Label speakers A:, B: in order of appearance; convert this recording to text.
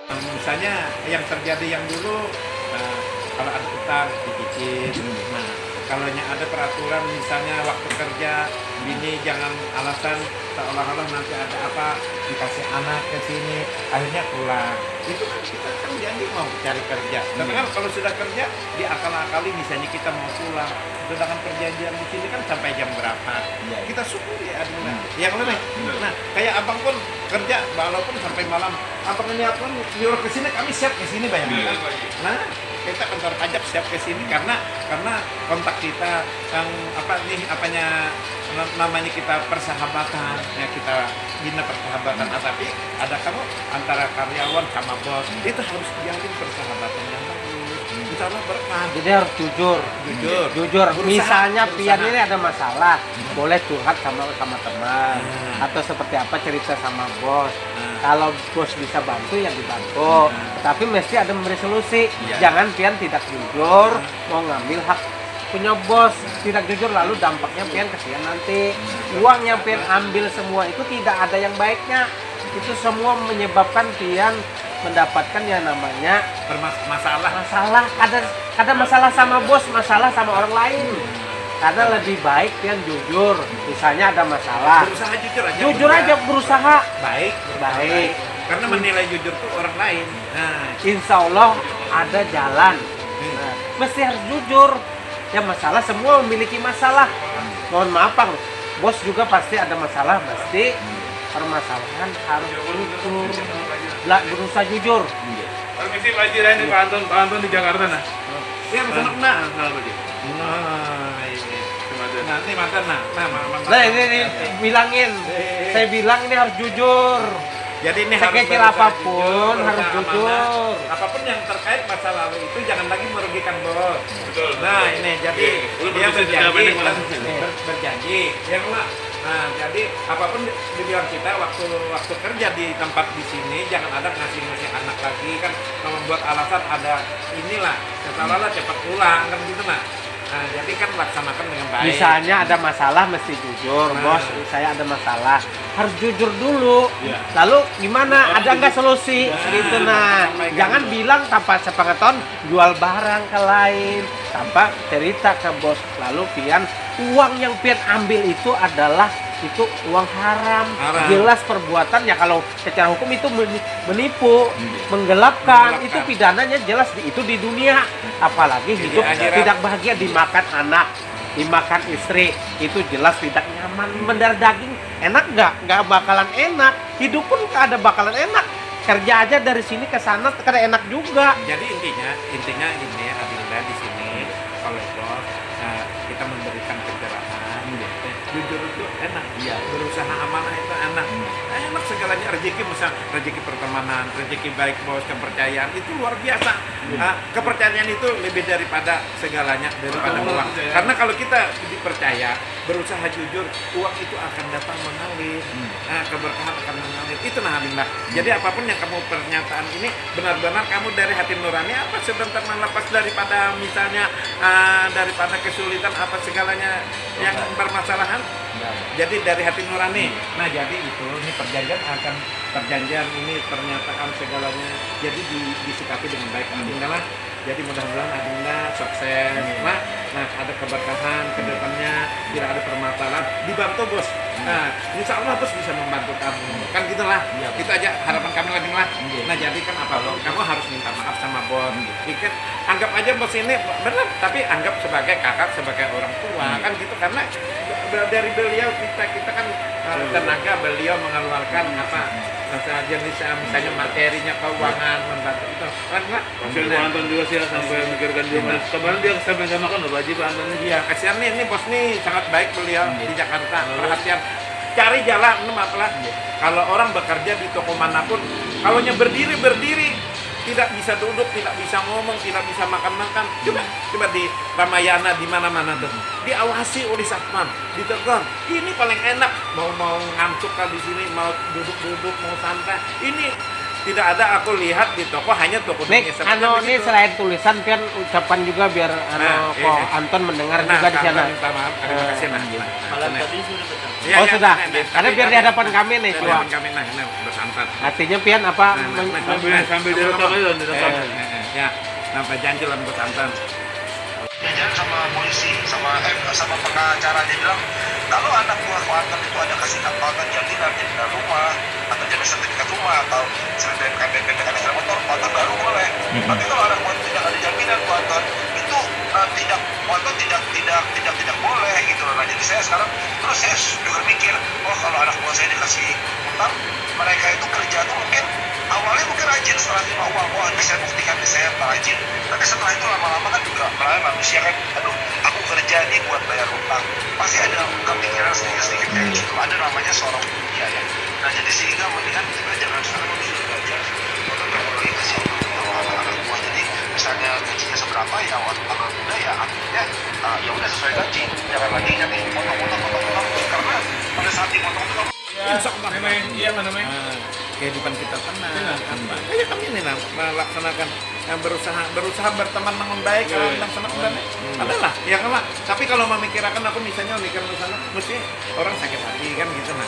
A: Misalnya yang terjadi yang dulu, nah, kalau ada utang dicicil. Nah, kalau ada peraturan misalnya waktu kerja, bini jangan alasan seolah-olah nanti ada apa dikasih anak ke sini, akhirnya pulang. Itu kan kita kan janji mau cari kerja. Tapi kan kalau sudah kerja diakal-akali misalnya kita mau pulang. Sedangkan perjanjian di sini kan sampai jam berapa? Kita syukuri adilnya. Ya kalau nih. Nah, kayak abang pun kerja walaupun sampai malam. Abang ini apa nyuruh ke sini, kami siap ke sini bayangkan. Nah, kita kantor pajak siap ke sini karena kontak kita yang namanya kita persahabatan ya, kita bina persahabatan. Tapi ada kamu antara karyawan sama bos itu harus dijalin persahabatan yang bagus. Insya Allah berkah.
B: Jadi harus jujur. Misalnya pian ini ada masalah, boleh curhat sama teman atau seperti apa cerita sama bos. Kalau bos bisa bantu ya dibantu, tapi mesti ada memberi solusi. Jangan pian tidak jujur mau ngambil hak punya bos, tidak jujur lalu dampaknya pian kesian nanti. Uang yang pian ambil semua itu tidak ada yang baiknya. Itu semua menyebabkan pian mendapatkan yang namanya masalah. Ada masalah sama bos, masalah sama orang lain. Karena lebih baik pian jujur. Misalnya ada masalah,
A: berusaha
B: jujur aja berusaha
A: baik. Karena menilai jujur tuh orang lain. Nah,
B: insya Allah ada jalan. Nah, mesti harus jujur. Ya masalah semua memiliki masalah. Mohon maaf Bang, bos juga pasti ada masalah, mesti permasalahan harus jujur. Berusaha jujur.
C: Permisi Pak Haji, ini Pak Anton di Jakarta nah.
A: Iya betul nak. Nanti mantan nah
B: ini bilangin. Saya bilang ini harus jujur.
A: Jadi ini
B: sekecil apapun harus jujur.
A: Apapun yang terkait masa lalu itu jangan lagi merugikan bos.
C: Betul.
A: Nah ini jadi dia berjanji, ya enggak. Nah jadi apapun dibilang kita waktu kerja di tempat di sini jangan ada ngasih anak lagi kan, membuat alasan ada inilah setelah cepat pulang kan gitu nah. Nah, jadi kan laksanakan dengan baik.
B: Misalnya ada masalah mesti jujur, bos. Saya ada masalah, harus jujur dulu. Lalu gimana? Ada nggak solusi? Gitu nah. Jangan bilang tanpa sepengetahuan jual barang ke lain, tanpa cerita ke bos. Lalu pian uang yang pian ambil itu adalah uang haram. Jelas perbuatan ya, kalau secara hukum itu menipu, menggelapkan, itu pidananya jelas itu di dunia. Apalagi hidup tidak bahagia, dimakan anak, dimakan istri, itu jelas tidak nyaman. Mendarah daging enak nggak bakalan enak. Hidup pun nggak ada bakalan enak. Kerja aja dari sini ke sana kada enak juga.
A: Jadi intinya ini Adinda di sini oleh bos kita memberikan pencerahan. Jujur itu enak, berusaha amanah itu enak. Enak segalanya, rezeki misal rezeki pertemanan, rezeki baik bos, kepercayaan itu luar biasa. Kepercayaan itu lebih daripada segalanya, daripada uang. Karena kalau kita dipercaya, berusaha jujur, uang itu akan datang mengalir, keberkahan akan mengalir. Itu nah Adinda. Jadi apapun yang kamu pernyataan ini benar-benar kamu dari hati nurani, apa sebentar melepas daripada misalnya daripada kesulitan apa segalanya yang bermasalahan. Jadi dari hati nurani. Nah jadi ini perjanjian ini pernyataan segalanya. Jadi disikapi dengan baik Adinda lah. Jadi mudah-mudahan Adinda sukses. Nah ada keberkahan ke depannya, tidak ada permasalahan, dibantu bos. Nah insya Allah bos bisa membantu kamu. Kan gitulah. Itu aja harapan kami lagi lah. Nah jadi kan apapun kamu harus minta maaf sama bos. Ikat anggap aja bos ini benar, tapi anggap sebagai kakak, sebagai orang tua kan gitu, karena dari beliau kita kan tenaga beliau mengeluarkan jenis misalnya materinya, keuangan, membantu itu kan lah.
C: Pak Anton juga sih sampai memikirkan dia. Kemarin dia sampai makan loh Pak Haji, Pak Anton ini.
A: Iya kasihan nih bos nih sangat baik beliau di Jakarta, perhatian, cari jalan apalah. Kalau orang bekerja di toko manapun, kalau berdiri tidak bisa duduk, tidak bisa ngomong, tidak bisa makan. Coba di Ramayana di mana-mana tuh diawasi oleh satpam, ditegur. Ini paling enak, mau ngantuk kan di sini, mau duduk, mau santai. Ini tidak ada aku lihat di toko, hanya toko
B: ini selain tulisan kan ucapan juga biar Anton mendengar juga di sana.
A: Minta maaf, terima kasih nah.
C: Malam tadi sudah
B: sudah. Karena biar di hadapan kami nih,
A: di hadapan kami nah bersama. bersangkutan.
B: Artinya pian apa?
C: Sambil direkam aja, direkam.
A: Ya, sampai janji lah bersangkutan.
D: Jajan sama polisi sama pengacara, dia bilang kalau anak buah Kuantan itu ada kasih Kuantan jaminan rumah atau jaminan sertifikat rumah atau sertifikat BPKB motor, Kuantan baru boleh. Tapi kalau anak Kuantan tidak ada jaminan Kuantan itu Kuantan tidak boleh gitu loh. Nah, jadi saya sekarang terus saya juga mikir, oh kalau anak buah saya dikasih utang, mereka itu kerja tuh mungkin awalnya mungkin rajin, setelah terima uang, wah ini saya buktikan saya rajin, tapi setelah itu lama-lama kan juga manusia kan, aduh aku kerja nih buat bayar utang, pasti ada kepikiran sedikit-sedikit kayak gitu, ada namanya seorang dunia ya. Nah jadi sehingga mendingan kita jangan sekarang disuruh belajar, kita nggak boleh kasih utang anak-anak buah. Jadi misalnya gajinya seberapa ya waktu anak muda ya artinya ya udah sesuai gaji, jangan lagi nanti potong-potong karena pada saat dipotong-potong
A: Insya Allah.
C: Iya, namanya.
A: Kehidupan kita tenang. Kayak kami ini melaksanakan yang berusaha berteman dengan baik, kalau tentang senang dan adalah ya kan Pak. Tapi kalau memikirkan aku misalnya mikir misalnya mesti orang sakit hati kan gitu nah.